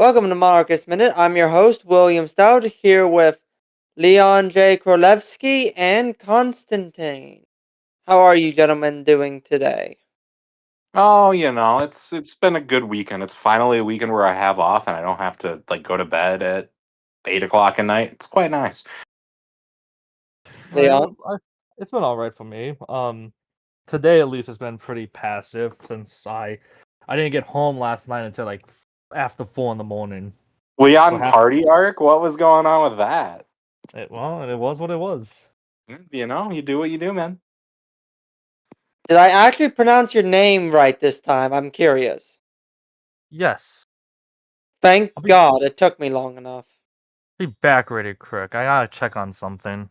Welcome to Monarchist Minute. I'm your host, William Stout, here with Leon J. Krolewski and Konstantin. How are you gentlemen doing today? Oh, it's been a good weekend. It's finally a weekend where I have off and I don't have to go to bed at 8 o'clock at night. It's quite nice. Leon? It's been all right for me. Today at least has been pretty passive since I didn't get home last night until like after 4 in the morning. So Leon half party arc. What was going on with that? it was what it was. You do what you do, man. Did I actually pronounce your name right this time? I'm curious. Yes, Thank I'll God it took me long enough. be back really quick. I gotta check on something.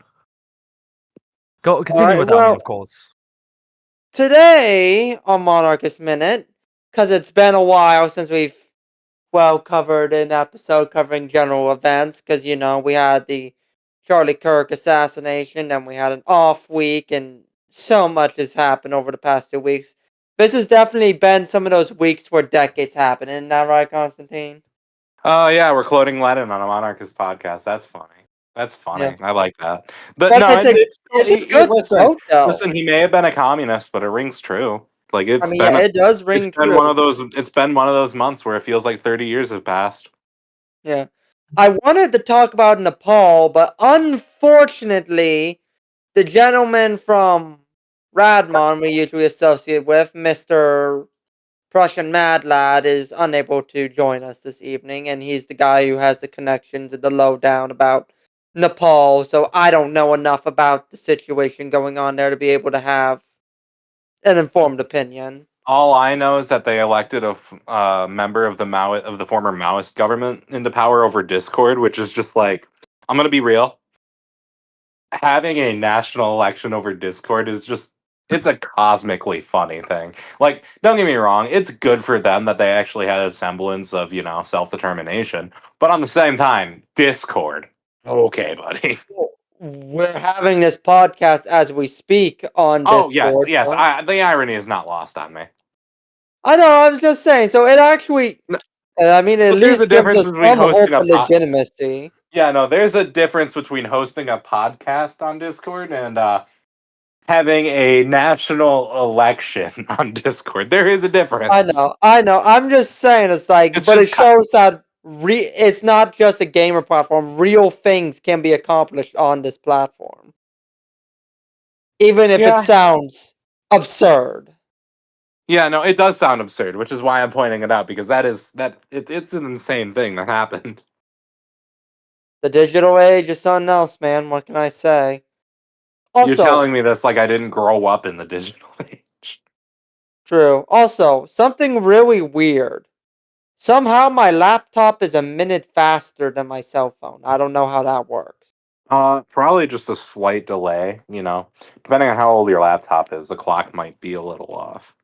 Go continue Alright, without me, well, of course. today on Monarchist Minute, because it's been a while since we've covered an episode covering general events because, we had the Charlie Kirk assassination and we had an off week and so much has happened over the past 2 weeks. This has definitely been some of those weeks where decades happen. Isn't that right, Constantine? Oh yeah, we're quoting Lenin on a monarchist podcast. That's funny. That's Yeah. funny. I like that. But But no, it's a good listen, quote, though. listen. He may have been a communist, but it rings true. Like I mean, yeah, it does ring true. it's been one of those months where it feels like 30 years have passed. Yeah. I wanted to talk about Nepal, but unfortunately, the gentleman from Radmon we usually associate with, Mr. Prussian Mad Lad, is unable to join us this evening, and he's the guy who has the connections and the lowdown about Nepal, so I don't know enough about the situation going on there to be able to have an informed opinion. All I know is that they elected member of the former Maoist government into power over Discord, which is just like, I'm gonna be real. Having a national election over Discord is just, it's a cosmically funny thing. Like, don't get me wrong, it's good for them that they actually had a semblance of, self determination. But on the same time, Discord. Okay, buddy. Well, we're having this podcast as we speak on Oh yes, Discord, yes. so The irony is not lost on me. I know, I was just saying, so it actually, I mean, at But there's a least gives difference us between some hope hosting a and legitimacy. Yeah, no, there's a difference between hosting a podcast on Discord and having a national election on Discord. There is a difference. I know. I'm just saying, it's like, It's but it just shows that it's not just a gamer platform. Real things can be accomplished on this platform, even if it yeah, sounds absurd. yeah. No, it does sound absurd, which is why I'm pointing it out because it's an insane thing that happened. The digital age is something else, man. What can I say? You're Also, telling me this like I didn't grow up in the digital age. true. Also, something really weird. Somehow my laptop is a minute faster than my cell phone. I don't know how that works. Probably just a slight delay. Depending on how old your laptop is, the clock might be a little off.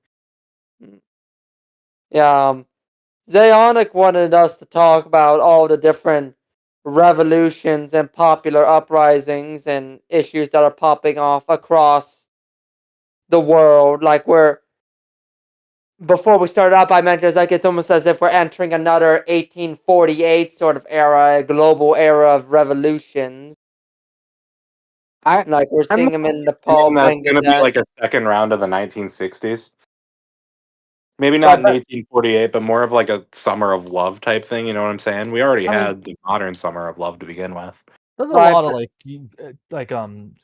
Hmm. Yeah, Zaonic wanted us to talk about all the different revolutions and popular uprisings and issues that are popping off across the world. Like before we started up, I mentioned it's almost as if we're entering another 1848 sort of era, a global era of revolutions. I Like we're I'm seeing them in opinion Nepal, that's going to be Bangladesh. like a second round of the 1960s. Maybe not But, in 1848, but more of like a summer of love type thing. You know what I'm saying? We already I mean, had the modern summer of love to begin with. there's a right, lot of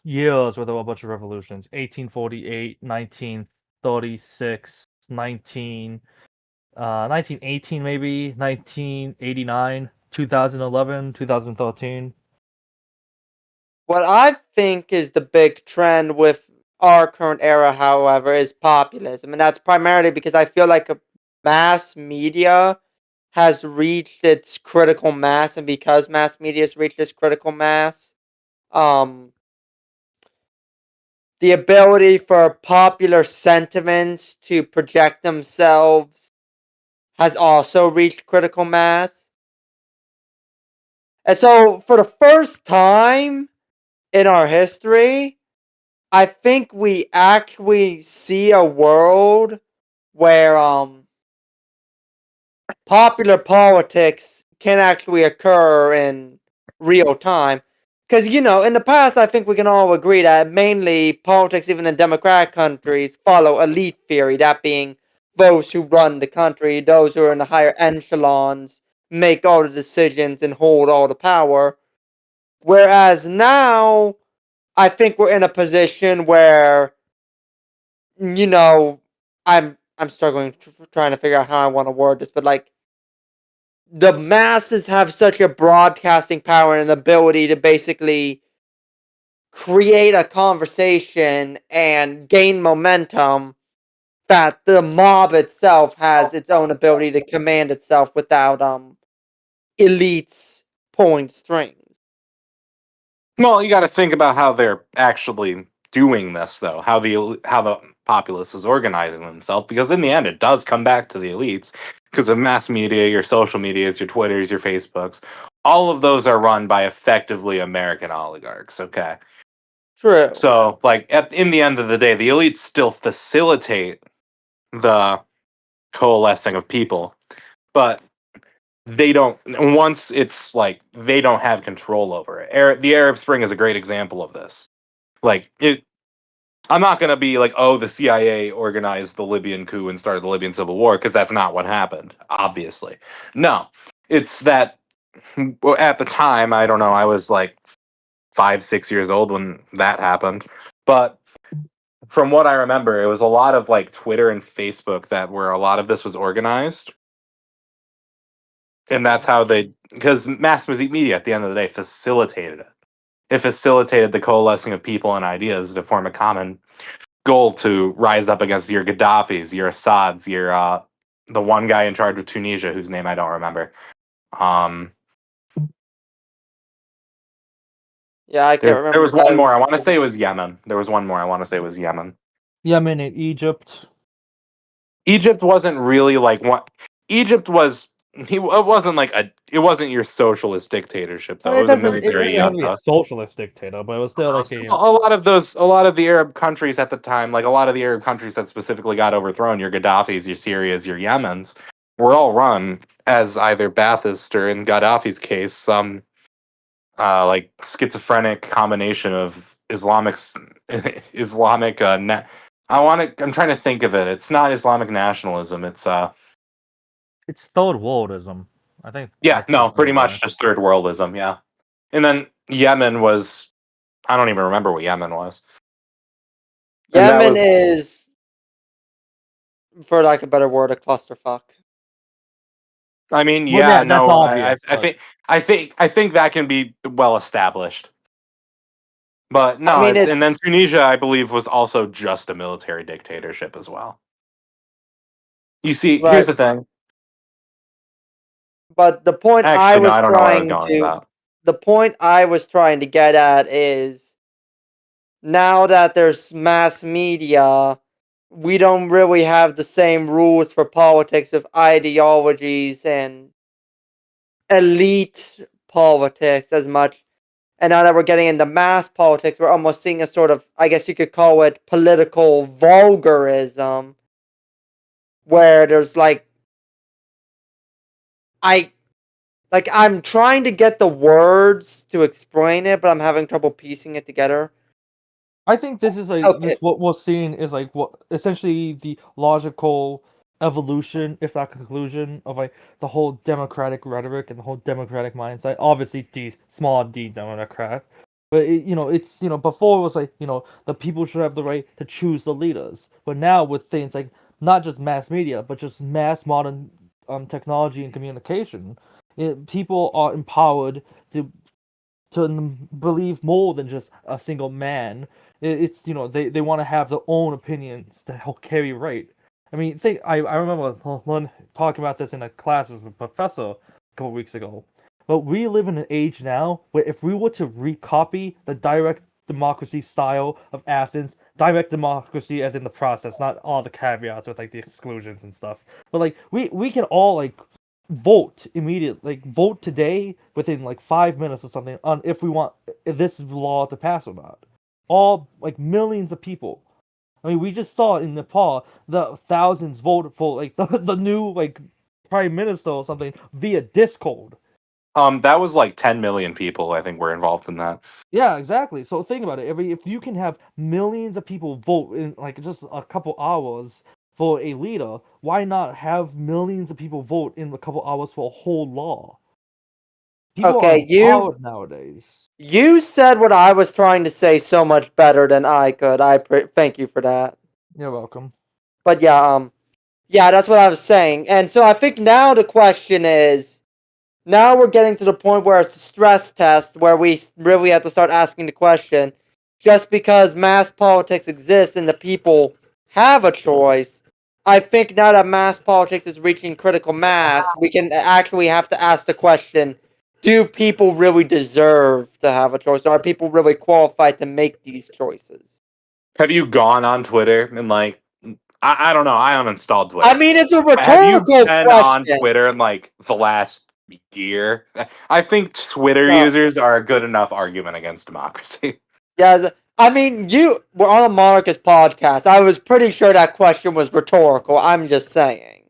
years with a bunch of revolutions. 1848, 1936, 1918 maybe, 1989, 2011, 2013. what I think is the big trend with our current era, however, is populism. And that's primarily because I feel like a mass media has reached its critical mass. And because mass media has reached its critical mass, um, the ability for popular sentiments to project themselves has also reached critical mass. And so, for the first time in our history, I think we actually see a world where popular politics can actually occur in real time. Because, in the past, I think we can all agree that mainly politics, even in democratic countries, follow elite theory, that being those who run the country, those who are in the higher echelons, make all the decisions and hold all the power. Whereas now, I think we're in a position where, I'm struggling trying to figure out how I want to word this, but like the masses have such a broadcasting power and ability to basically create a conversation and gain momentum that the mob itself has its own ability to command itself without elites pulling strings. Well, you got to think about how they're actually doing this, though. How the populace is organizing themselves, because in the end, it does come back to the elites. Because of mass media, your social medias, your Twitters, your Facebooks, all of those are run by effectively American oligarchs. Okay, True. so like in the end of the day, the elites still facilitate the coalescing of people, but they don't. Once it's like they don't have control over it. The Arab Spring is a great example of this. Like it, I'm not gonna be like, oh, the CIA organized the Libyan coup and started the Libyan civil war, because that's not what happened. Obviously, no. It's that at the time, I don't know, I was like 5, 6 years old when that happened, but from what I remember, it was a lot of like Twitter and Facebook that where a lot of this was organized, and that's how they, because mass music media at the end of the day facilitated it. It facilitated the coalescing of people and ideas to form a common goal to rise up against your Gaddafis, your Assads, your the one guy in charge of Tunisia whose name I don't remember. Um, Yeah, I can't there remember was the guy one more. who's. I want to say it was Yemen. There was one more. I want to say it was Yemen. Yemen and Egypt. Egypt wasn't really like what Egypt was. It wasn't like it wasn't your socialist dictatorship though. It It was a doesn't. It military doesn't have to be a junta. socialist dictator, but it was still like A lot of those, a lot of the Arab countries at the time, like a lot of the Arab countries that specifically got overthrown, your Gaddafis, your Syrias, your Yemens, were all run as either Ba'athist or, in Gaddafi's case, some like schizophrenic combination of Islamic. I'm trying to think of it. It's not Islamic nationalism. it's third worldism. I think Yeah, that's no, what it pretty is. much just third worldism. Yeah, and then Yemen was. I don't even remember what Yemen was. And that Yemen was, is, for lack of a better word, a clusterfuck. I mean, Well, yeah, yeah, that's no, I, obvious. I But think, I think that can be well established. But I no, mean, it's and then Tunisia, I believe, was also just a military dictatorship as well. You see, here's right, the thing. but Actually, no, I don't know where I was going with that. the point I was trying to get at is now that there's mass media, we don't really have the same rules for politics with ideologies and elite politics as much. And now that we're getting into mass politics, we're almost seeing a sort of, I guess you could call it political vulgarism, where there's I I'm trying to get the words to explain it, but I'm having trouble piecing it together. I think this is like Okay, this. What we're seeing is like what essentially the logical evolution, if not conclusion, of like the whole democratic rhetoric and the whole democratic mindset. Obviously, D small d democrat, but it's before it was like the people should have the right to choose the leaders. But now with things like not just mass media, but just mass modern technology and communication, people are empowered to believe more than just a single man. It's they want to have their own opinions to help carry right. I mean, I remember talking about this in a class with a professor a couple weeks ago. But we live in an age now where if we were to recopy the direct democracy style of Athens, direct democracy as in the process, not all the caveats with like the exclusions and stuff. But like we can all like vote immediately, like vote today within like 5 minutes or something on if this law to pass or not. All like millions of people. I mean, we just saw in Nepal the thousands voted for like the new like prime minister or something via Discord. That was like 10 million people, I think, were involved in that. Yeah, exactly. So think about it. If you can have millions of people vote in like just a couple hours for a leader, why not have millions of people vote in a couple hours for a whole law? People are Okay, empowered nowadays. you said what I was trying to say so much better than I could. Thank you for that. You're welcome. But yeah, that's what I was saying. And so I think now the question is, now we're getting to the point where it's a stress test where we really have to start asking the question, just because mass politics exists and the people have a choice, I think now that mass politics is reaching critical mass, we can actually have to ask the question, do people really deserve to have a choice? Are people really qualified to make these choices? Have you gone on Twitter and like I don't know, I uninstalled I Twitter. mean, it's a Have you rhetorical been on question. Twitter in like the last year? I think Twitter No. users are a good enough argument against democracy. Yes, I mean, you were on a Monarchist podcast. I was pretty sure that question was rhetorical. I'm just saying.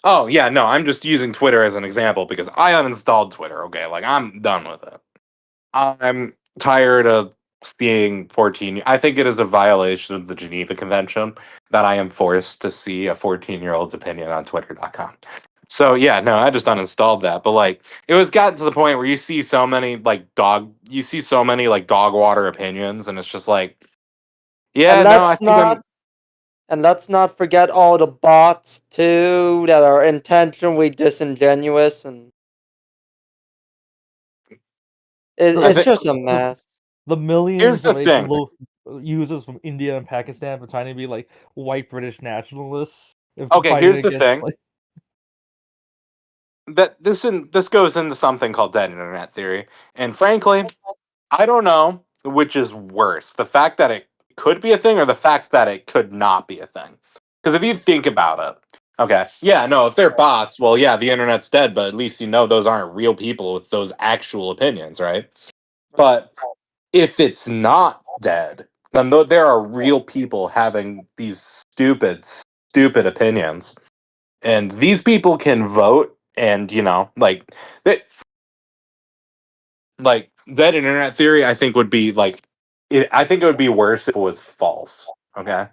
Oh yeah, no, I'm just using Twitter as an example because I uninstalled Twitter. Okay, like I'm done with it. I'm tired of seeing 14. I think it is a violation of the Geneva Convention that I am forced to see a 14-year-old's opinion on Twitter.com. So yeah, no, I just uninstalled that. But like, it was gotten to the point where you see so many like dog water opinions, and it's just like, And yeah, no, I let's think not and let's not forget all the bots too that are intentionally disingenuous, and I it's think just a The, mess. the here's millions the of like thing. users from India and Pakistan pretending to be like white British nationalists and Okay, fighting here's the against thing. like That this goes into something called dead internet theory, and frankly, I don't know which is worse, the fact that it could be a thing or the fact that it could not be a thing. Because if you think about it, okay, yeah, no, if they're bots, well, yeah, the internet's dead, but at least you know those aren't real people with those actual opinions, right? But if it's not dead, then there are real people having these stupid opinions, and these people can vote, and they, like that internet theory, I think would be like I think it would be worse if it was false. Okay.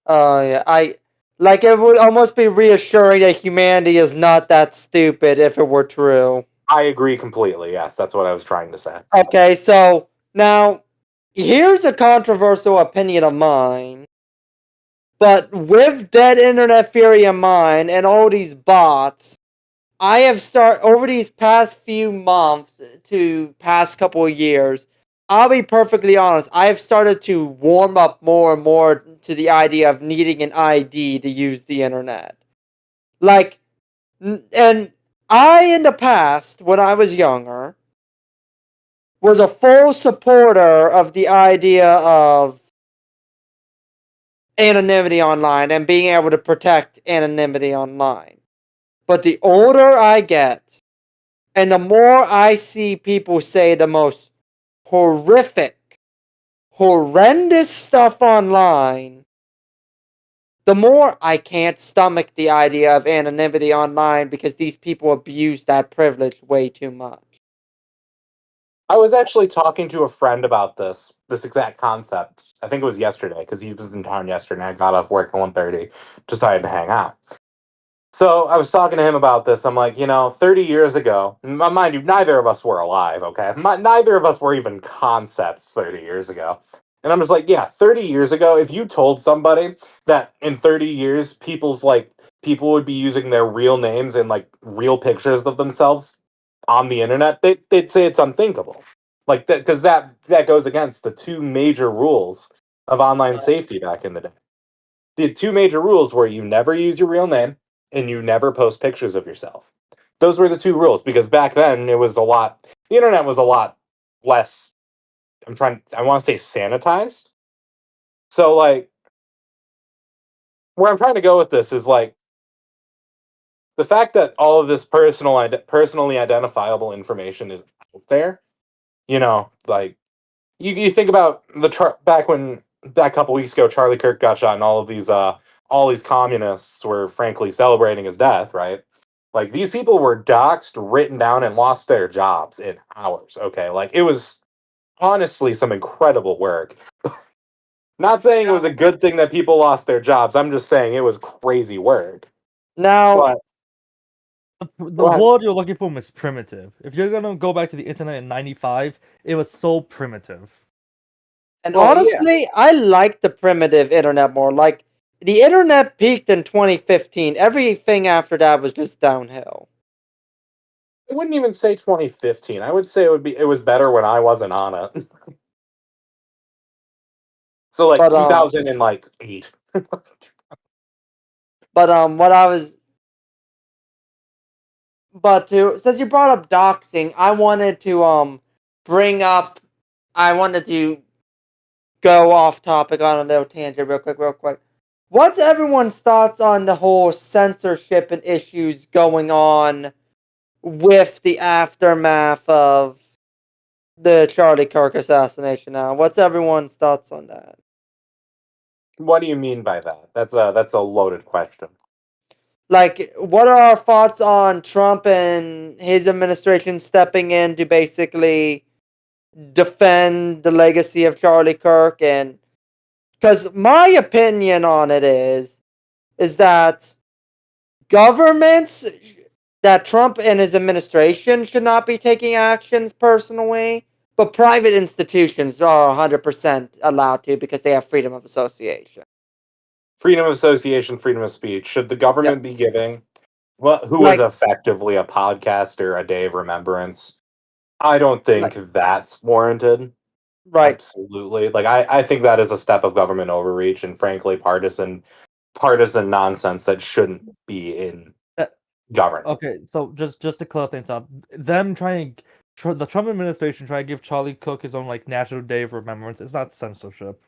Oh yeah, I like it would almost be reassuring that humanity is not that stupid if it were true. I agree completely. Yes, that's what I was trying to say. Okay, so now here's a controversial opinion of mine. But with dead internet theory in mind and all these bots, I have over these past few months to past couple of years. I'll be perfectly honest. I have started to warm up more and more to the idea of needing an ID to use the internet. Like, and I in the past, when I was younger, was a full supporter of the idea of anonymity online and being able to protect anonymity online. But the older I get, and the more I see people say the most horrific, horrendous stuff online, the more I can't stomach the idea of anonymity online because these people abuse that privilege way too much. I was actually talking to a friend about this exact concept. I think it was yesterday because he was in town yesterday. I got off work at 1:30, decided to hang out. So I was talking to him about this. I'm like, 30 years ago, mind you, neither of us were alive, okay? Neither of us were even concepts 30 years ago. And I'm just like, yeah, 30 years ago, if you told somebody that in 30 years, people would be using their real names and like real pictures of themselves on the internet, they'd say it's unthinkable. Like that, because that goes against the two major rules of online safety back in the day. The two major rules were you never use your real name and you never post pictures of yourself. Those were the two rules because back then the internet was a lot less, I want to say sanitized. So like where I'm trying to go with this is like the fact that all of this personally identifiable information is out there, like you think about back when that couple weeks ago Charlie Kirk got shot and all these communists were frankly celebrating his death, right? Like, these people were doxxed, written down, and lost their jobs in hours. Okay, like, it was honestly some incredible work. Not saying it was a good thing that people lost their jobs. I'm just saying it was crazy work. Now, But The go ahead. word you're looking for is primitive. If you're gonna go back to the internet in '95, it was so primitive. and Well, yeah, honestly, I like the primitive internet more. Like, the internet peaked in 2015. Everything after that was just downhill. I wouldn't even say 2015. I would say it was better when I wasn't on it. So like But 2008. what I was but to since you brought up doxing, I wanted to bring up I wanted to go off topic on a little tangent real quick. What's everyone's thoughts on the whole censorship and issues going on with the aftermath of the Charlie Kirk assassination now? What's everyone's thoughts on that? What do you mean by that? That's a loaded question. Like, what are our thoughts on Trump and his administration stepping in to basically defend the legacy of Charlie Kirk? And because my opinion on it is that governments, that Trump and his administration should not be taking actions personally, but private institutions are 100% allowed to because they have freedom of association. Freedom of association, freedom of speech. Should the Yep. government be giving who is Like, effectively a podcaster a day of remembrance? I don't like, think that's warranted. right. Absolutely. Like I think that is a step of government overreach and frankly partisan nonsense that shouldn't be in Uh, government. Okay, so just to clear things up, them trying the Trump administration trying to give Charlie Cook his own like National Day of Remembrance. It's not censorship.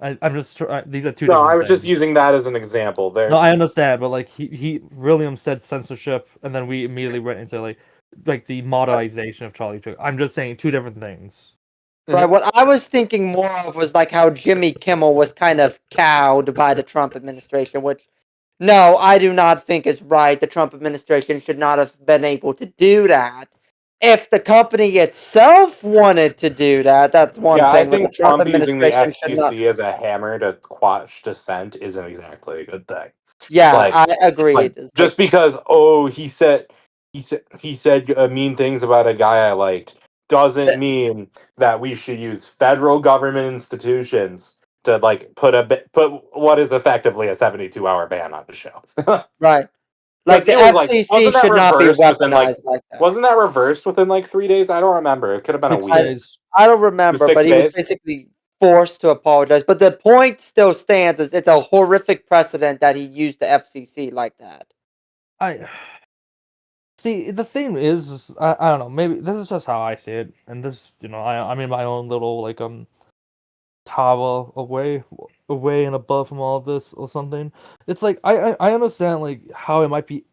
I'm just these are two No, I different was just things. using that as an example. No, There I understand, but like he William said censorship, and then we immediately went into like the modernization of Charlie Cook. I'm just saying two different things. Right, what I was thinking more of was like how Jimmy Kimmel was kind of cowed by the Trump administration, which no, I do not think is right. The Trump administration should not have been able to do that. If the company itself wanted to do that, that's one Yeah, I thing, but the think Trump Trump using the administration should not. FCC as a hammer to quash dissent isn't exactly a good thing. Yeah, Like, I agreed. It's like, just because he said mean things about a guy I liked doesn't th- mean that we should use federal government institutions to like put what is effectively a 72-hour ban on the show. right. Like Because the it was like FCC should not be weaponized like that. wasn't that reversed within like 3 days? I don't remember. It could have been a 6 week. days. I don't It was remember, six but he was days. basically forced to apologize. But the point still stands: is it's a horrific precedent that he used the FCC like that. I see. The thing is I don't know. Maybe this is just how I see it, and this I'm in my own little like tower away and above from all of this or something. It's like I understand like how it might be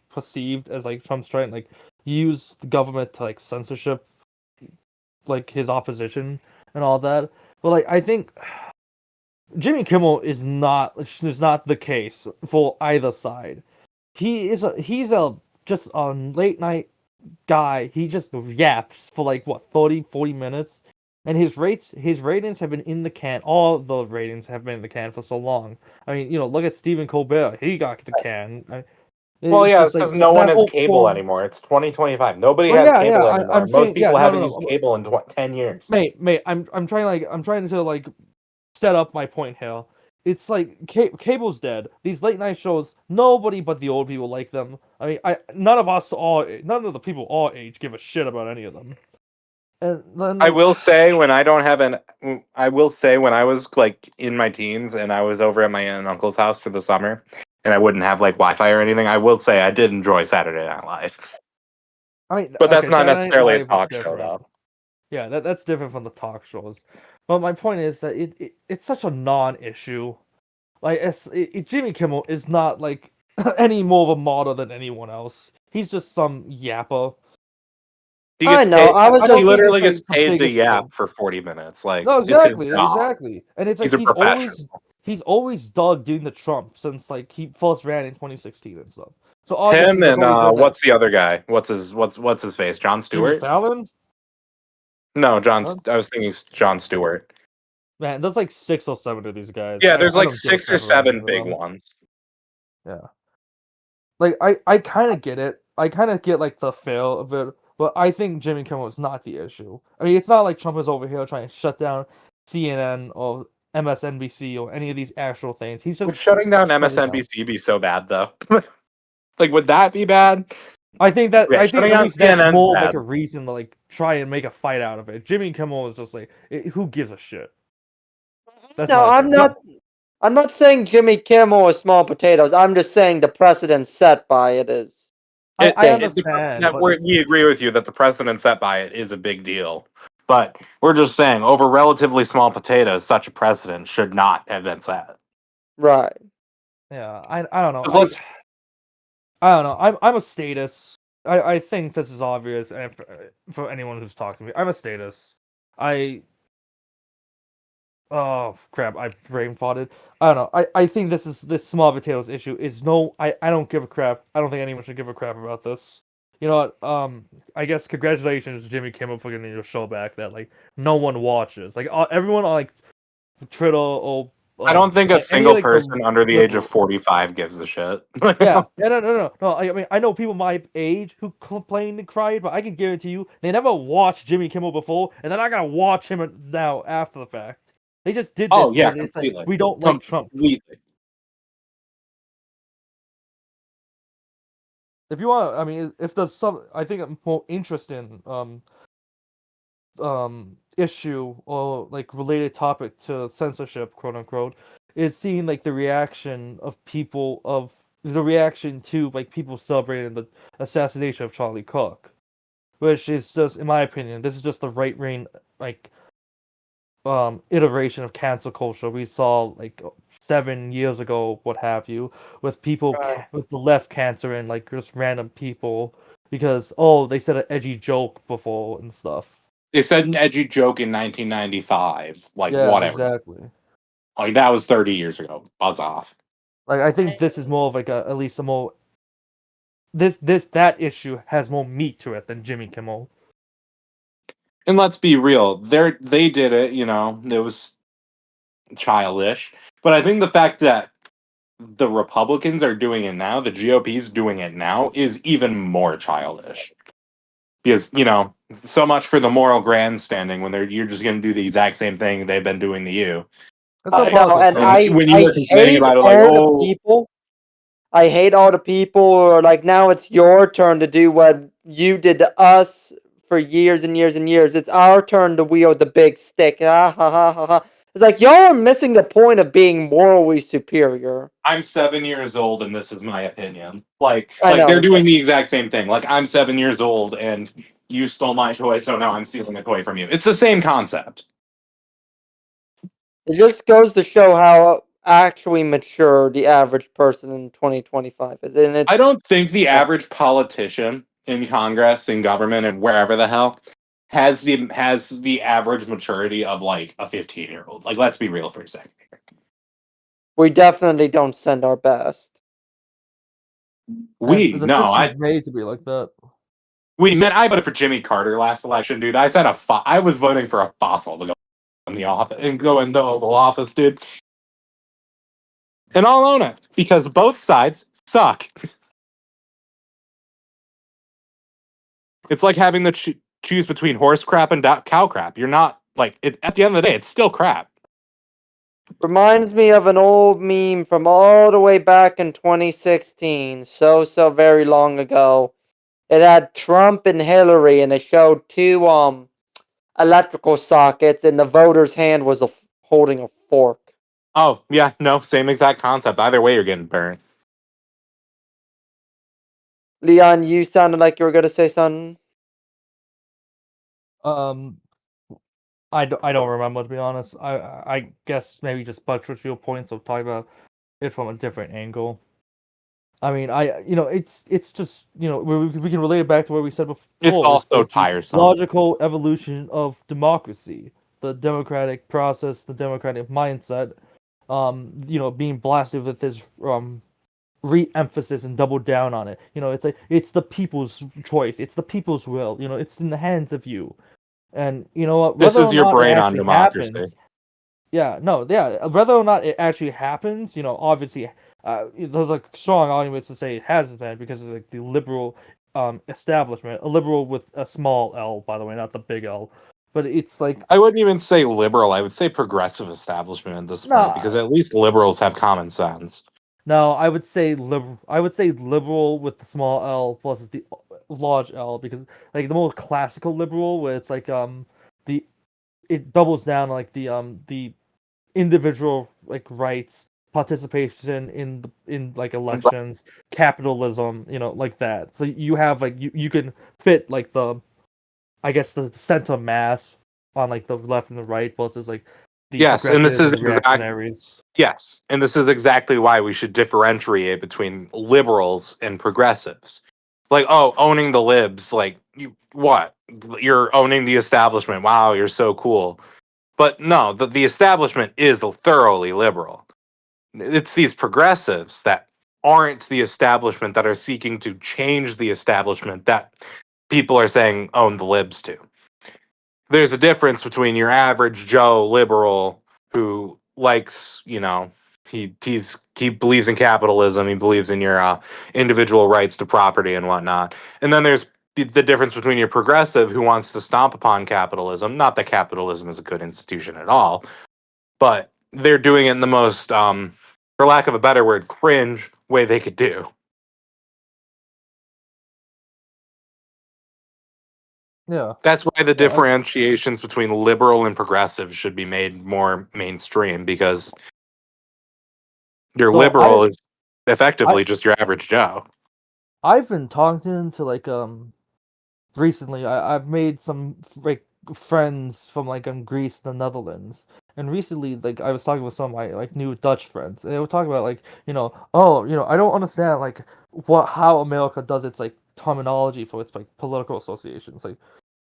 perceived as like Trump's trying like use the government to like censorship like his opposition and all that. But like I think Jimmy Kimmel is not the case for either side. He's a just a late night guy. He just yaps for like what 40 minutes, and his ratings have been in the can. All the ratings have been in the can for so long. I mean, look at Stephen Colbert. He got the can. Well, It's yeah, just it's like because no one that has whole cable form. anymore. It's 2025. Nobody Well, has yeah. cable I'm anymore. Most saying yeah. people No, haven't no, used no. cable in 10 years. Mate. I'm trying to like set up my point here. It's like cable's dead. These late night shows, nobody but the old people like them. I mean, none of the people our age give a shit about any of them. And then I like, will say when I don't have an I will say when I was like in my teens and I was over at my aunt and uncle's house for the summer and I wouldn't have like Wi-Fi or anything, I will say I did enjoy Saturday Night Live. I mean, But that's okay, not Saturday Night necessarily a Live is talk show different. though. Yeah, that's different from the talk shows. But my point is that it's such a non-issue. Like, Jimmy Kimmel is not like any more of a model than anyone else. He's just some yapper. He I gets know. paid I was I he don't just think it's literally like gets the paid to biggest yap thing. for 40 minutes. Like No, it's his exactly, job. exactly. And it's like He's a professional. he's always dug doing the Trump since like he first ran in 2016 and stuff. So obviously, Him there's and always that what's the other guy? What's his face? Jon Jimmy Stewart? Fallon. No, John. Huh? I was thinking Jon Stewart. Man, there's like 6 or 7 of these guys. Yeah, there's I like don't give a 6 or crap about any 7 of big them. ones. Yeah. Like I kind of get it. I kind of get like the fail of it, but I think Jimmy Kimmel is not the issue. I mean, it's not like Trump is over here trying to shut down CNN or MSNBC or any of these actual things. He's Would just shutting down shutting down. MSNBC be so bad though? Like, would that be bad? I think Yeah, I think shutting at down least that's CNN's more of like bad. a reason to like try and make a fight out of it. Jimmy Kimmel is just like, who gives a shit? That's No, my opinion. I'm not saying Jimmy Kimmel is small potatoes. I'm just saying the precedent set by it is I dangerous. understand, but it's We agree with you that the precedent set by it is a big deal. But we're just saying, over relatively small potatoes, such a precedent should not have been set. Right. yeah. I don't know. 'Cause let's I don't know. I'm a status. I think this is obvious, and for anyone who's talked to me, I'm a status. Oh crap! I brain farted. I don't know. I think this small potatoes issue is no. I don't give a crap. I don't think anyone should give a crap about this. You know what? I guess congratulations, Jimmy Kimmel, for getting your show back. That like no one watches. Like everyone on like Twitter or I don't think a any single like the person under the age of liberal. 45 gives a shit. Yeah, no. I mean, I know people my age who complained and cried, but I can guarantee you they never watched Jimmy Kimmel before, and they're not gonna watch him now after the fact. They just did this Oh yeah, because it's like completely. we don't like Trump. Completely. If you want, I mean, if there's some, I think a more interesting issue or like related topic to censorship, quote unquote, is seeing like the reaction to like people celebrating the assassination of Charlie Cook. Which is just, in my opinion, this is just the right wing like iteration of cancel culture we saw like 7 years ago, what have you, with people Right. with the left cancer and like just random people because oh they said an edgy joke before and stuff. They said an edgy joke in 1995. Like, Yeah, whatever. exactly. Like, that was 30 years ago. Buzz off. Like I think this is more of like at least a more that issue has more meat to it than Jimmy Kimmel. And let's be real, they did it, it was childish. But I think the fact that the Republicans are doing it now, the GOP's doing it now, is even more childish. Because, so much for the moral grandstanding when you're just going to do the exact same thing they've been doing to you. That's not No, politics, and though. When you I were complaining hate about it, like, all the oh, people. I hate all the people who are like, now it's your turn to do what you did to us for years and years and years. It's our turn to wield the big stick. Ha ha ha ha ha. It's like y'all are missing the point of being morally superior. I'm 7 years old and this is my opinion. Like, I they're know. doing the exact same thing. Like, I'm 7 years old and you stole my toy, so now I'm stealing a toy from you. It's the same concept. It just goes to show how actually mature the average person in 2025 is. And I it's, don't think the yeah. average politician in Congress, in government, and wherever the hell has the average maturity of like a 15-year-old. Like, let's be real for a second. We definitely don't send our best. And We the no, system's made to be like that. I voted for Jimmy Carter last election, dude. I was voting for a fossil to go in the office and go in the Oval Office, dude. And I'll own it because both sides suck. It's like having to choose between horse crap and cow crap. You're not like it, at the end of the day, it's still crap. Reminds me of an old meme from all the way back in 2016, so very long ago. It had Trump and Hillary, and it showed two electrical sockets, and the voter's hand was holding a fork. Oh yeah, no, same exact concept. Either way, you're getting burned. Leon, you sounded like you were gonna say something. Um, I don't remember, to be honest. I guess maybe just buttress your points of talking about it from a different angle. I mean, it's just we can relate it back to what we said It's before. It's also like the tiresome. logical evolution of democracy, the democratic process, the democratic mindset. Being blasted with this re-emphasis and double down on it. It's like it's the people's choice, it's the people's will. It's in the hands of you, and you know what? This Whether is or your not it brain on actually democracy. happens, yeah, no, yeah, whether or not it actually happens, obviously, there's like strong arguments to say it hasn't been because of like the liberal establishment, a liberal with a small L, by the way, not the big L, but it's like I wouldn't even say liberal. I would say progressive establishment at this point because no, at least liberals have common sense. no, I would say liberal. I would say liberal with the small L plus the large L because like the more classical liberal, where it's like the it doubles down like the individual like rights, participation in like elections, capitalism, like that. So you have like you can fit like the I guess the center mass on like the left and the right versus like the Yes, and this progressives is and the reactionaries. yes, and this is exactly why we should differentiate between liberals and progressives. Like, oh, owning the libs, like you what? You're owning the establishment. Wow, you're so cool. But no, the establishment is thoroughly liberal. It's these progressives that aren't the establishment that are seeking to change the establishment that people are saying own the libs to. There's a difference between your average Joe liberal who likes, he believes in capitalism, he believes in your individual rights to property and whatnot, and then there's the difference between your progressive who wants to stomp upon capitalism. Not that capitalism is a good institution at all, but they're doing it in the most, for lack of a better word, cringe way they could do. Yeah, That's why the yeah, differentiations between liberal and progressive should be made more mainstream because your so I liberal is I effectively just your average Joe. I've been talking to like recently. I've made some like friends from like Greece and the Netherlands. And recently, like I was talking with some of my like new Dutch friends, and they were talking about like oh I don't understand like how America does its like terminology for its like political associations. Like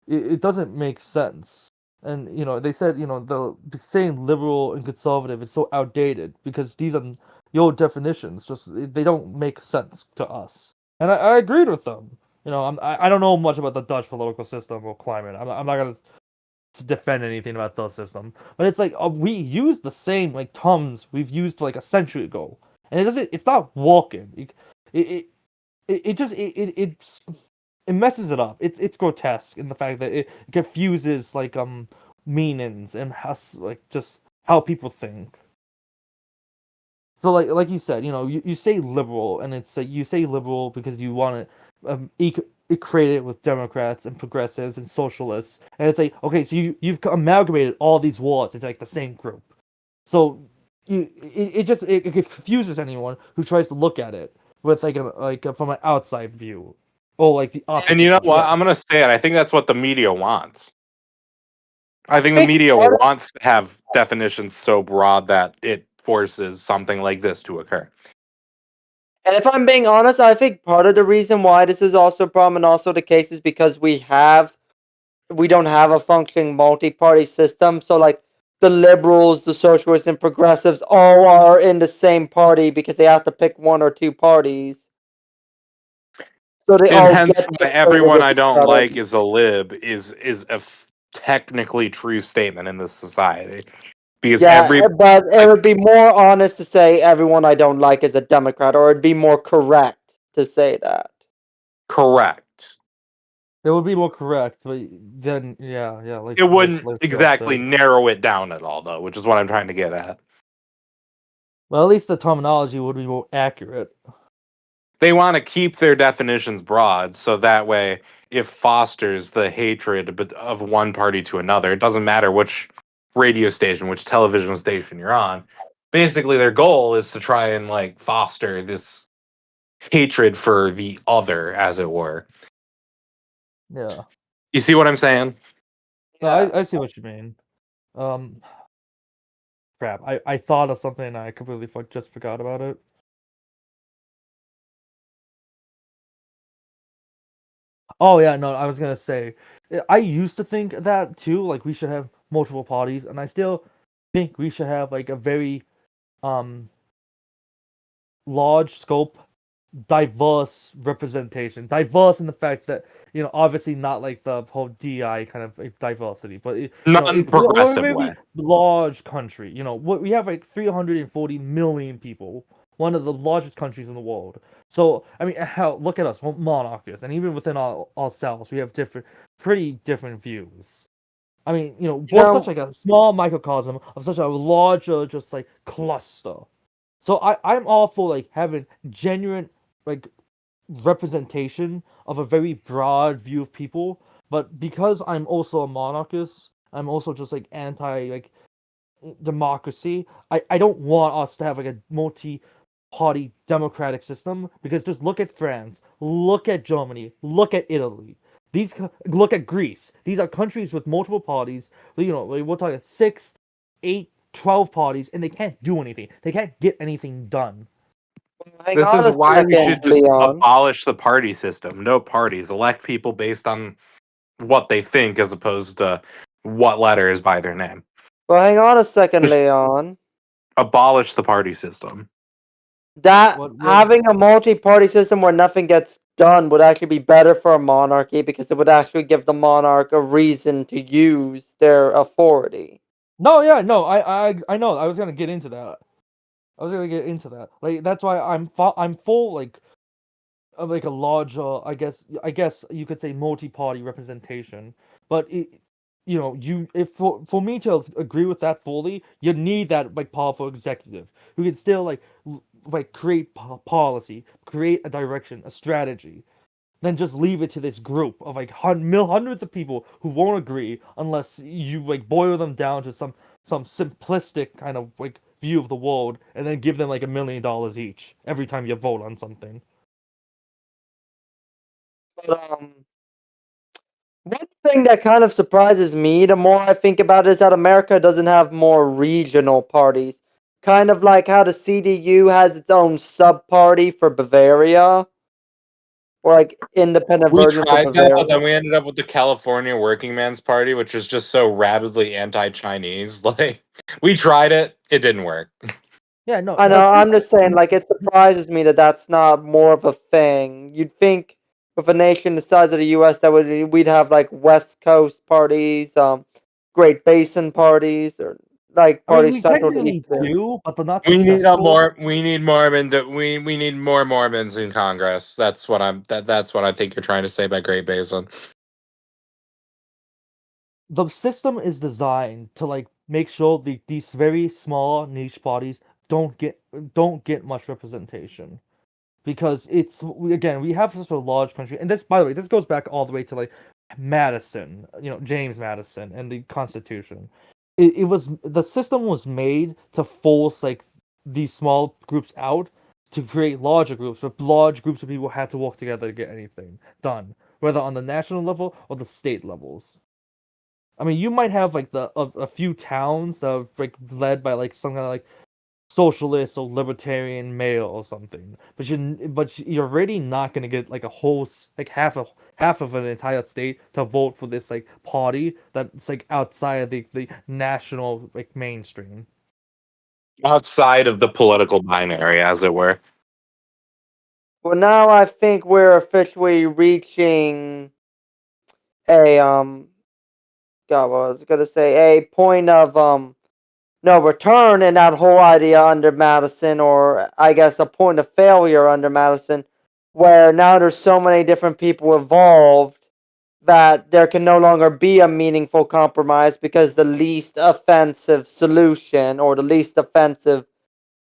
it doesn't make sense. And they said the saying liberal and conservative is so outdated because these are your definitions. Just they don't make sense to us. And I agreed with them. I don't know much about the Dutch political system or climate. I'm not gonna defend anything about the system, but it's like we use the same like terms we've used like a century ago, and it's not working. It it just it messes it up. It's grotesque in the fact that it confuses like meanings and has like just how people think. So like you said, you say liberal, and it's you say liberal because you want to equate it with Democrats and progressives and socialists, and it's like okay, so you've amalgamated all these words into like the same group. So it confuses anyone who tries to look at it with from an outside view, or like the And you opposite know side. what? Yeah, I'm going to say it. I think that's what the media wants. I think the Big media part wants to have definitions so broad that it forces something like this to occur. And if I'm being honest, I think part of the reason why this is also a problem and also the case is because we don't have a functioning multi-party system. So like the liberals, the socialists, and progressives all are in the same party because they have to pick one or two parties. So they And all hence get why conflated everyone with I each don't other. like is a lib is a technically true statement in this society because Yeah, every but it like would be more honest to say everyone I don't like is a Democrat, or it'd be more correct to say that. correct. it would be more correct, but then yeah, It wouldn't like Joe exactly said. narrow it down at all though, which is what I'm trying to get at. Well, at least the terminology would be more accurate. They want to keep their definitions broad so that way it fosters the hatred of one party to another. It doesn't matter which radio station, which television station you're on. Basically their goal is to try and like foster this hatred for the other, as it were. Yeah. You see what I'm saying? No, Yeah. I see what you mean. Um, crap. I thought of something and I completely just forgot about it. Oh yeah, no, I was gonna say, I used to think that too. Like we should have multiple parties, and I still think we should have like a very um large scope, diverse representation. Diverse in the fact that, obviously not like the whole DI kind of like diversity, but we're a Non-progressive very way. large country. We have like 340 million people, one of the largest countries in the world. So I mean, hell, look at us, we're monarchists, and even within ourselves, we have pretty different views. I mean, You we're such know, like a small microcosm of such a larger, just like cluster. So I'm all for like having genuine like representation of a very broad view of people, but because I'm also a monarchist, I'm also just like anti like democracy. I don't want us to have like a multi-party democratic system, because just look at France, look at Germany, look at Italy. Look at Greece. These are countries with multiple parties. We're talking 6, 8, 12 parties, and they can't do anything. They can't get anything done. hang This on is a why we second, should just Leon. abolish the party system. No parties. Elect people based on what they think as opposed to what letter is by their name. Well, hang on a second, Just Leon. abolish the party system. That What having a multi-party system where nothing gets done would actually be better for a monarchy, because it would actually give the monarch a reason to use their authority. No, yeah, no, I know. I was gonna get into that. Like that's why I'm full like of like a larger, I guess you could say multi-party representation. But if for me to agree with that fully, you need that like powerful executive who can still like create policy, create a direction, a strategy. Then just leave it to this group of like hundreds of people who won't agree unless you like boil them down to some simplistic kind of like view of the world, and then give them like $1 million each every time you vote on something. But one thing that kind of surprises me the more I think about it is that America doesn't have more regional parties. Kind of like how the CDU has its own sub-party for Bavaria, or like independent We version for tried that, but Bavaria. then we ended up with the California Working Man's Party, which is just so rabidly anti-Chinese. Like, we tried it, it didn't work. Yeah, no, I the know, I'm system. just saying, like, it surprises me that that's not more of a thing. You'd think with a nation the size of the US that we'd have like West Coast parties, Great Basin parties, or like I mean, parties we central to each technically of it. do, but they're not We need successful. we need more Mormons in Congress. That's what I think you're trying to say by Great Basin. The system is designed to like make sure these very small niche parties don't get much representation, because again, we have such a large country, and this, by the way, this goes back all the way to like Madison, James Madison, and the Constitution. The system was made to force like these small groups out to create larger groups, but large groups of people had to work together to get anything done, whether on the national level or the state levels. I mean, you might have like a few towns that are like led by like some kind of like socialist or libertarian male or something, but you're really not gonna get like a whole like half of an entire state to vote for this like party that's like outside of the national like mainstream. Outside of the political binary, as it were. Well, now I think we're officially reaching a God, what was I gonna say? A point of no return in that whole idea under Madison, or I guess a point of failure under Madison, where now there's so many different people involved that there can no longer be a meaningful compromise, because the least offensive solution or the least offensive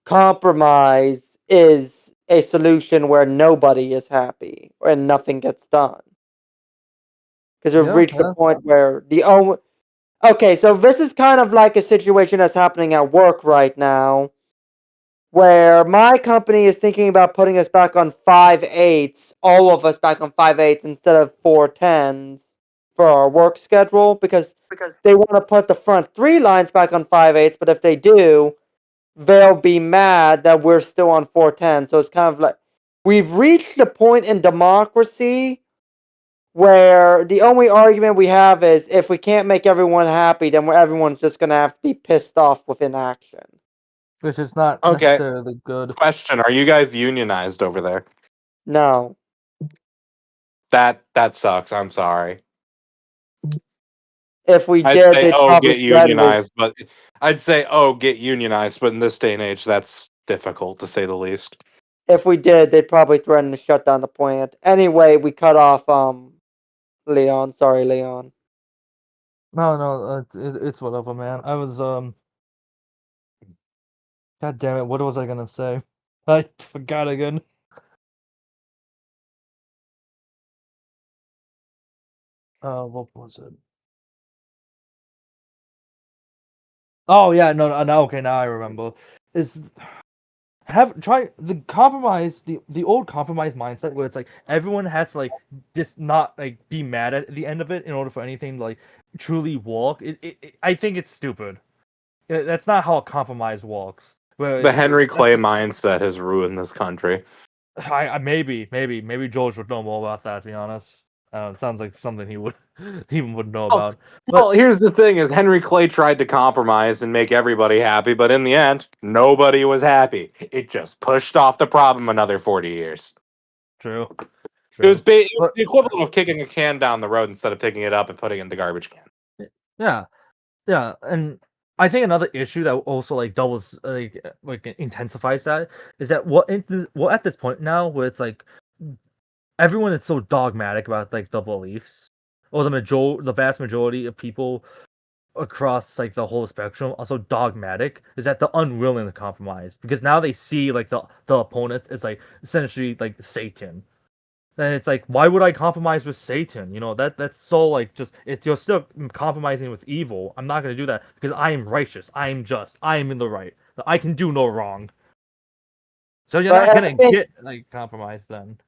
compromise is a solution where nobody is happy and nothing gets done. Because we've Yeah, reached a yeah. point where the only. Okay, so this is kind of like a situation that's happening at work right now, where my company is thinking about putting us back on 5/8, all of us back on 5/8 instead of 4/10s for our work schedule, because they want to put the front three lines back on 5/8, but if they do, they'll be mad that we're still on 4/10. So it's kind of like we've reached a point in democracy where the only argument we have is if we can't make everyone happy, then everyone's just going to have to be pissed off with inaction. which is not Okay. necessarily good. Question: are you guys unionized over there? No. That sucks. I'm sorry. If we I'd did, say, they'd oh, probably get threaten to. unionized, but I'd say, oh, get unionized, but in this day and age, that's difficult to say the least. If we did, they'd probably threaten to shut down the plant. Anyway, we cut off Leon. Sorry, Leon. No, it's whatever, man. I was God damn it! What was I gonna say? I forgot again. What was it? Oh yeah, no. Okay, now I remember. Is try the compromise, the old compromise mindset where it's like everyone has to like just not like be mad at the end of it in order for anything to like truly work. I think it's stupid. That's not how a compromise works. Where The Henry that's Clay just, mindset has ruined this country. maybe George would know more about that. To be honest, it sounds like something he would know Oh, about. well, But here's the thing: is Henry Clay tried to compromise and make everybody happy, but in the end, nobody was happy. It just pushed off the problem another 40 years. true, It was, true. it was But the equivalent of kicking a can down the road instead of picking it up and putting it in the garbage can. yeah, yeah, and I think another issue that also like doubles like intensifies that is that what at this point now where it's like everyone is so dogmatic about like the beliefs, or the vast majority of people across like the whole spectrum are so dogmatic is that they're unwilling to compromise because now they see like the opponents as like essentially like Satan. And it's like, why would I compromise with Satan? You know, that's so like just it's you're still compromising with evil. I'm not gonna do that because I am righteous, I am just, I am in the right. I can do no wrong. So you're Right, not gonna get like compromised then.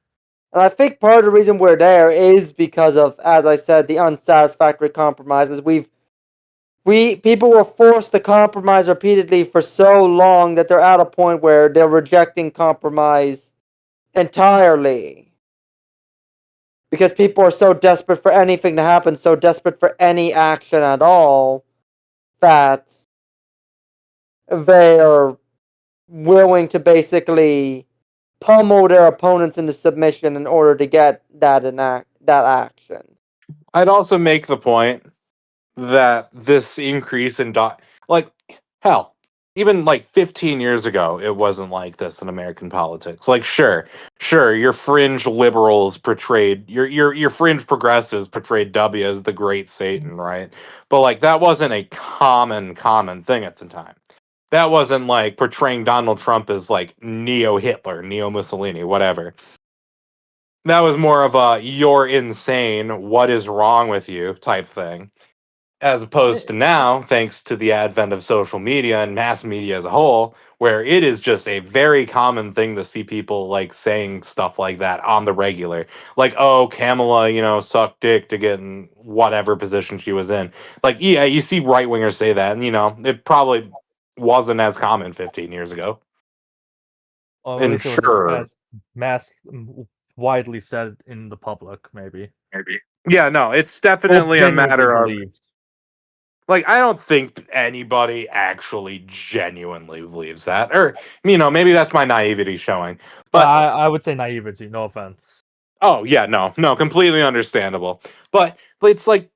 and I think part of the reason we're there is because of, as I said, the unsatisfactory compromises. People were forced to compromise repeatedly for so long that they're at a point where they're rejecting compromise entirely. Because people are so desperate for anything to happen, so desperate for any action at all, that they are willing to basically pummel their opponents into submission in order to get that action. I'd also make the point that this increase in like hell, even like 15 years ago, it wasn't like this in American politics. Like, sure, your fringe liberals portrayed your fringe progressives portrayed W as the great Satan, right? But like that wasn't a common thing at the time. That wasn't like portraying Donald Trump as like neo Hitler, neo Mussolini, whatever. That was more of a "you're insane, what is wrong with you" type thing, as opposed to now, thanks to the advent of social media and mass media as a whole, where it is just a very common thing to see people like saying stuff like that on the regular. Like, oh, Kamala, sucked dick to get in whatever position she was in. Like, yeah, you see right wingers say that, and it probably wasn't as common 15 years ago. Or at And least it wasn't sure, as mass widely said in the public, maybe. maybe. Yeah, no, it's Or definitely a genuinely matter of believed. like, I don't think anybody actually genuinely believes that. Or, maybe that's my naivety showing. But I would say naivety, no offense. oh yeah, no, completely understandable. But it's like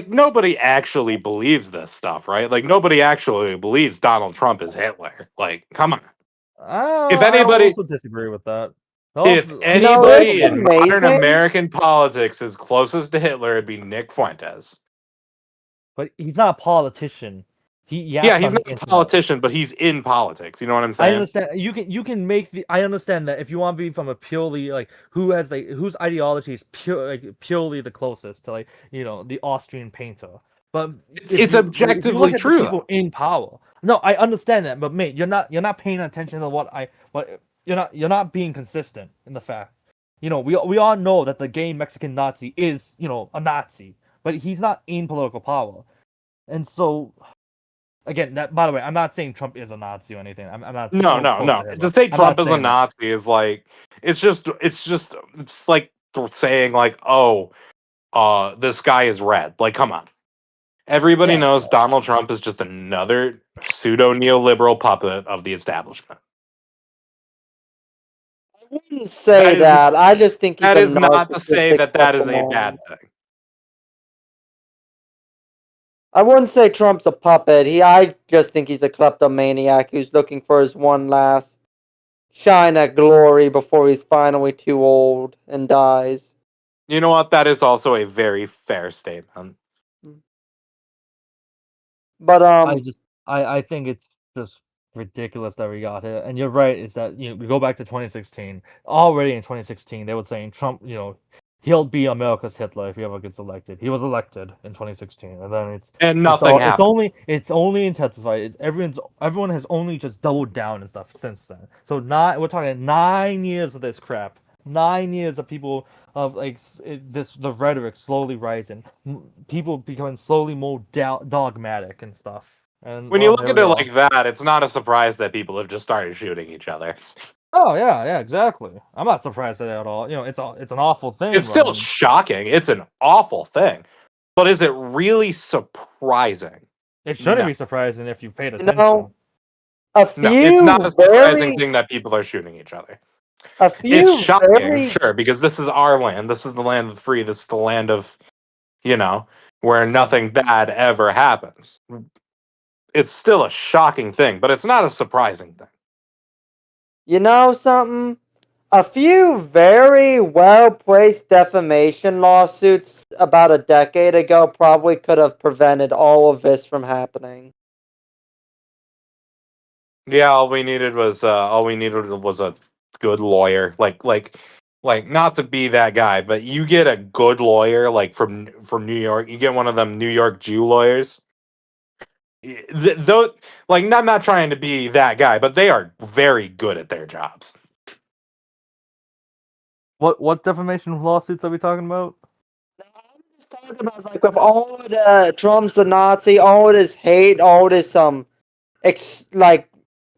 nobody actually believes this stuff, right? Like nobody actually believes Donald Trump is Hitler. Like, come on. If I anybody also disagree with that. if You know, it's anybody in modern amazing. American politics is closest to Hitler, it'd be Nick Fuentes. But he's not a politician. He Yeah, yaps he's on the not a internet. politician, but he's in politics. You know what I'm I saying? understand you can make the I understand that if you want to be from a purely like whose ideology is purely the closest to like the Austrian painter. But It's if you look objectively at the true people though. in power, no, I understand that. But mate, you're not paying attention to what you're not being consistent in the fact. We all know that the gay Mexican Nazi is a Nazi, but he's not in political power, and so again, that by the way, I'm not saying Trump is a Nazi or anything. I'm not No, no no, close to no. Hitler. To say I'm Trump not is a saying that. Nazi is like it's like saying like, oh, this guy is red. Like, come on. Everybody Yeah. knows Donald Trump is just another pseudo neoliberal puppet of the establishment. I wouldn't say That is that. I just think he's that a is not to say narcissistic that that is a bad kleptomaniac. thing. I wouldn't say Trump's a puppet. I just think he's a kleptomaniac who's looking for his one last shine at glory before he's finally too old and dies. You know what? That is also a very fair statement. But I think it's just ridiculous that we got here. And you're right, is that we go back to 2016. Already in 2016, they were saying Trump, he'll be America's Hitler if he ever gets elected. He was elected in 2016, and then And nothing it's happened. only intensified. Everyone has only just doubled down and stuff since then. So we're talking 9 years of this crap. 9 years of people of the rhetoric slowly rising, people becoming slowly more dogmatic and stuff. And When you well, look here at we it are. like that, it's not a surprise that people have just started shooting each other. Oh yeah, exactly. I'm not surprised at it at all. It's an awful thing, It's but I still mean, shocking. It's an awful thing. But is it really surprising? it shouldn't No. be surprising if you paid you know, attention. a No, it's not a few surprising very, thing that people are shooting each other. a It's few shocking, very, sure, because this is our land. This is the land of the free. This is the land of, where Yeah. nothing bad ever happens. It's still a shocking thing, but it's not a surprising thing. you know something? A few very well placed defamation lawsuits about a decade ago probably could have prevented all of this from happening. Yeah, all we needed was a good lawyer. Like not to be that guy, but you get a good lawyer like from New York. You get one of them New York Jew lawyers. Though, like, I'm not trying to be that guy, but they are very good at their jobs. What defamation lawsuits are we talking about? I'm just talking about like with all of the Trump's a Nazi, all of this hate, all of this like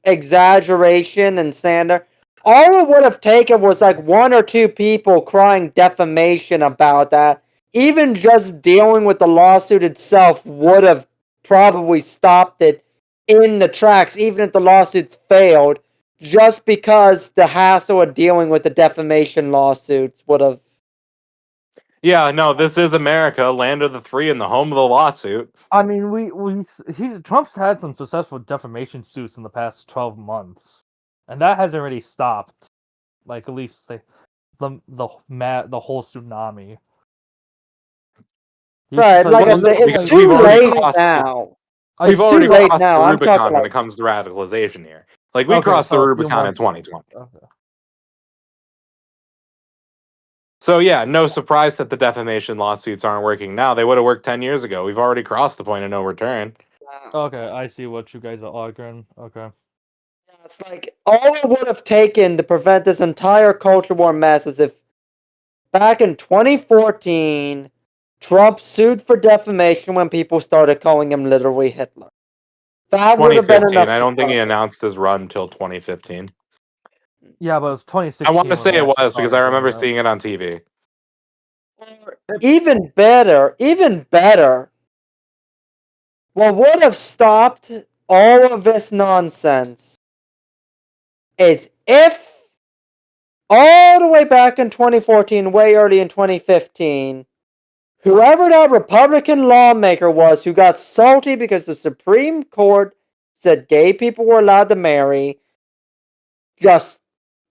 exaggeration and slander. All it would have taken was like one or two people crying defamation about that. Even just dealing with the lawsuit itself would have probably stopped it in the tracks, even if the lawsuits failed, just because the hassle of dealing with the defamation lawsuits would have. Yeah, no, this is America, land of the free, and the home of the lawsuit. I mean, Trump's had some successful defamation suits in the past 12 months, and that hasn't really stopped. Like at least the whole tsunami. Right, like I said, it's Because too late now. we've It's too already late crossed the now. I'm talking Rubicon when like it comes to radicalization here. Like we Okay, crossed the so a few Rubicon in months. 2020. Okay. So yeah, no surprise that the defamation lawsuits aren't working now. They would have worked 10 years ago. We've already crossed the point of no return. Okay, I see what you guys are arguing. Okay. it's like all it would have taken to prevent this entire culture war mess is if back in 2014 Trump sued for defamation when people started calling him literally Hitler. That would have been 2015. enough I to don't think he start it. announced his run till 2015. Yeah, but it was I want 2016 to when say he it actually was because I started doing remember that. seeing it on TV. Or even better, what would have stopped all of this nonsense is if all the way back in 2014, way early in 2015, whoever that Republican lawmaker was who got salty because the Supreme Court said gay people were allowed to marry, just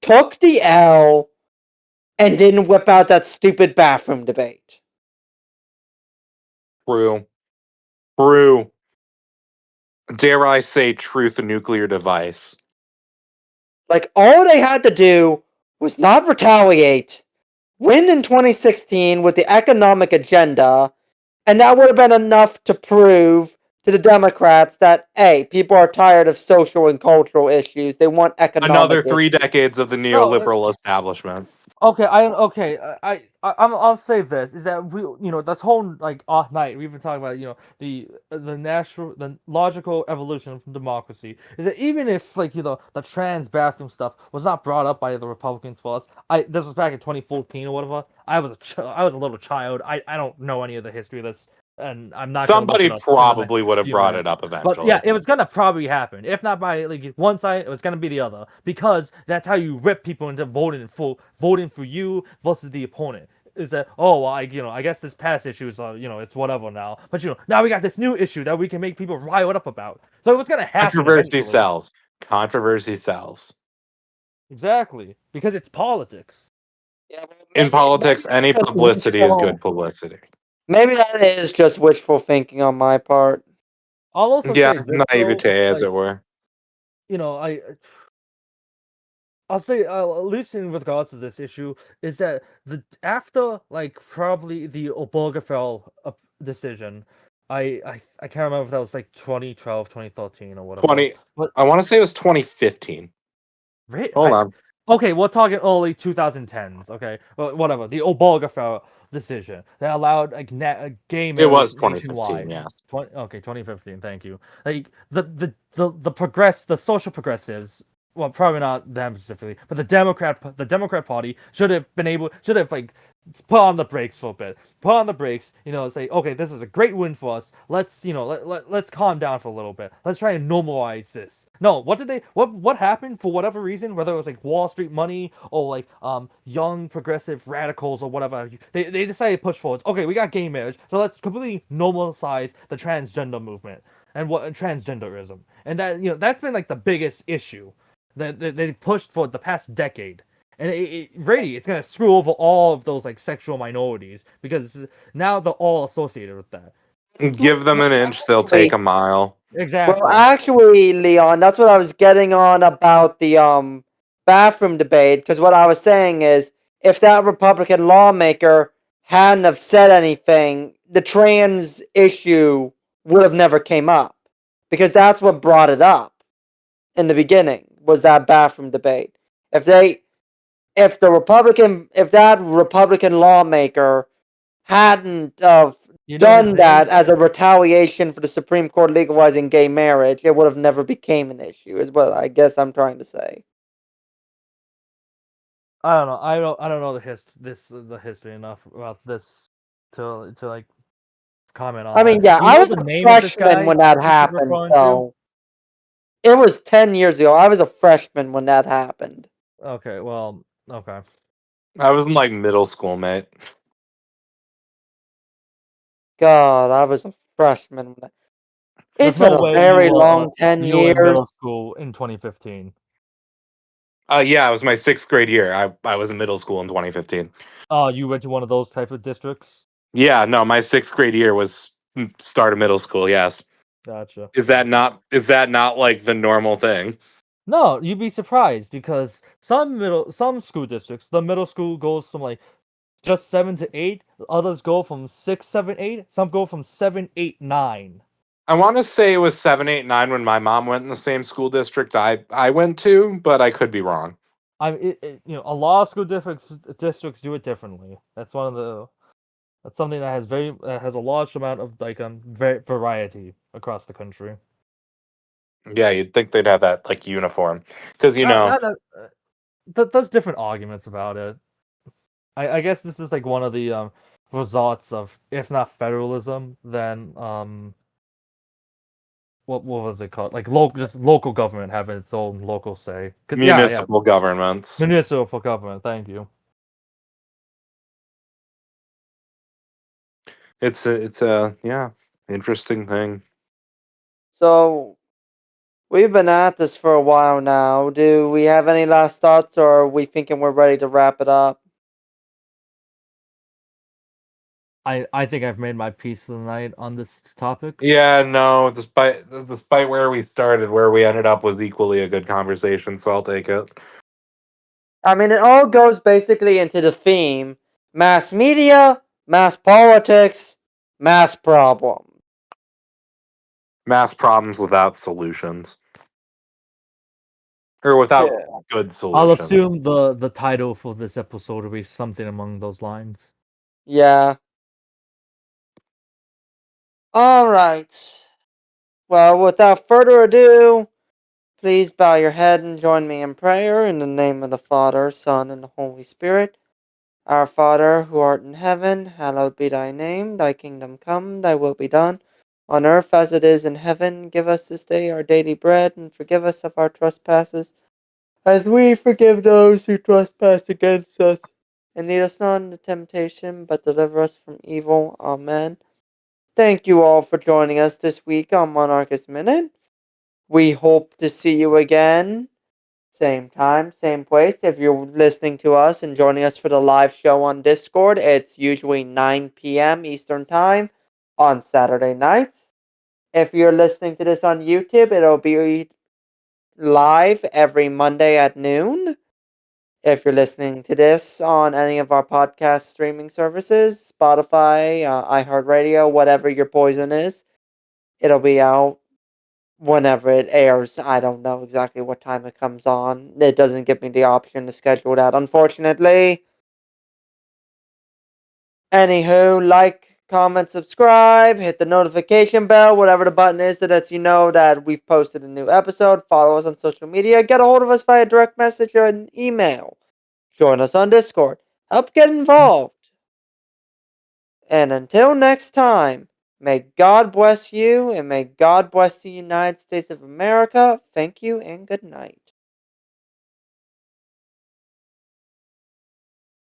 took the L and didn't whip out that stupid bathroom debate. True. True. Dare I say truth, a nuclear device. Like, all they had to do was not retaliate, win in 2016 with the economic agenda, and that would have been enough to prove to the Democrats that, hey, people are tired of social and cultural issues. They want economic Another issues. 3 decades of the No, neoliberal establishment. okay, I'll say this is that this whole like off night we've been talking about the logical evolution from democracy is that even if the trans bathroom stuff was not brought up by the Republicans first, this was back in 2014 or whatever. I was a little child. I don't know any of the history of this. and I'm not gonna look Somebody it up in the next probably would have few brought it minutes. up But yeah, eventually. it was gonna probably happen. If not by like one side, it was gonna be the other, because that's how you rip people into voting for you versus the opponent. Is that, oh, well, I guess this past issue is it's whatever now, but now we got this new issue that we can make people rile up about. So it was gonna happen Controversy eventually. sells. Controversy sells. Exactly, because it's politics. Yeah, well, In politics, any that's publicity is wishful. good publicity. Maybe that is just wishful thinking on my part. I'll also Yeah, say this though, naivete, as like it were. I I'll say, at least in regards to this issue, is that after like probably the Obergefell decision, I can't remember if that was like 2012, 2013, or whatever. 20. But I want to say it was 2015. right, Hold on. okay, we're talking early 2010s. Okay, well, whatever. The Obergefell decision that allowed like gay It marriage was 2015, nationwide. yes. 2015. Thank you. Like the social progressives. Well, probably not them specifically, but the Democrat Party should have like put on the brakes for a bit. Put on the brakes, say, okay, this is a great win for us. Let's let's calm down for a little bit. Let's try and normalize this. No, what happened for whatever reason, whether it was like Wall Street money or like young progressive radicals or whatever, they decided to push forward. Okay, we got gay marriage, so let's completely normalize the transgender movement and transgenderism. And that's been like the biggest issue that they pushed for the past decade. And really, it's gonna screw over all of those like sexual minorities, because now they're all associated with that. Give them an inch, they'll take Actually, a mile. well, Exactly. actually, Leon, that's what I was getting on about the bathroom debate. Because what I was saying is, if that Republican lawmaker hadn't have said anything, the trans issue would have never came up. Because that's what brought it up in the beginning, was that bathroom debate. If they, if that Republican lawmaker hadn't You know his done name? that as a retaliation for the Supreme Court legalizing gay marriage, it would have never became an issue, is what I guess I'm trying to say. I don't know. I don't know the history enough about this to like comment on I mean, that. yeah, Do you I know was the a name of this freshman guy when that that you're happened, referring to? so it was 10 years ago. I was a freshman when that happened. Okay, well, okay. I was in like middle school, mate. God, I was a freshman when that. There's It's no been a way very long 10 you were in years. middle school in 2015. Yeah, it was my 6th grade year. I was in middle school in 2015. Oh, you went to one of those type of districts? Yeah, no, my 6th grade year was start of middle school. Yes. Gotcha. Is that not like the normal thing? No, you'd be surprised, because some school districts, the middle school goes from like just 7 to 8. Others go from 6, 7, 8. Some go from 7, 8, 9. I want to say it was 7, 8, 9 when my mom went in the same school district I went to, but I could be wrong. A lot of school districts do it differently. That's something that has a large amount of like variety across the country. Yeah, you'd think they'd have that like uniform, because There's different arguments about it. I guess this is like one of the results of, if not federalism, then what was it called? Like just local government having its own local say. Yeah, municipal governments. municipal government. Thank you. It's a yeah, interesting thing. So, we've been at this for a while now. Do we have any last thoughts, or are we thinking we're ready to wrap it up? I think I've made my peace tonight on this topic. Yeah, no, despite where we started, where we ended up was equally a good conversation, so I'll take it. I mean, it all goes basically into the theme: mass media, mass politics, mass problem. Mass problems without solutions. Or without Yeah. good I'll solutions. assume the title for this episode will be something among those lines. Yeah. Alright. Well, without further ado, please bow your head and join me in prayer in the name of the Father, Son, and the Holy Spirit. Our Father, who art in heaven, hallowed be thy name. Thy kingdom come, thy will be done, on earth as it is in heaven. Give us this day our daily bread, and forgive us of our trespasses, as we forgive those who trespass against us. And lead us not into temptation, but deliver us from evil. Amen. Thank you all for joining us this week on Monarchist Minute. We hope to see you again. Same time, same place. If you're listening to us and joining us for the live show on Discord, it's usually 9 p.m. Eastern Time on Saturday nights. If you're listening to this on YouTube, it'll be live every Monday at noon. If you're listening to this on any of our podcast streaming services, Spotify, iHeartRadio, whatever your poison is, it'll be out whenever it airs. I don't know exactly what time it comes on. It doesn't give me the option to schedule that, unfortunately. Anywho, like, comment, subscribe, hit the notification bell, whatever the button is that lets you know that we've posted a new episode. Follow us on social media. Get a hold of us via direct message or an email. Join us on Discord. Help get involved. And until next time, may God bless you and may God bless the United States of America. Thank you and good night.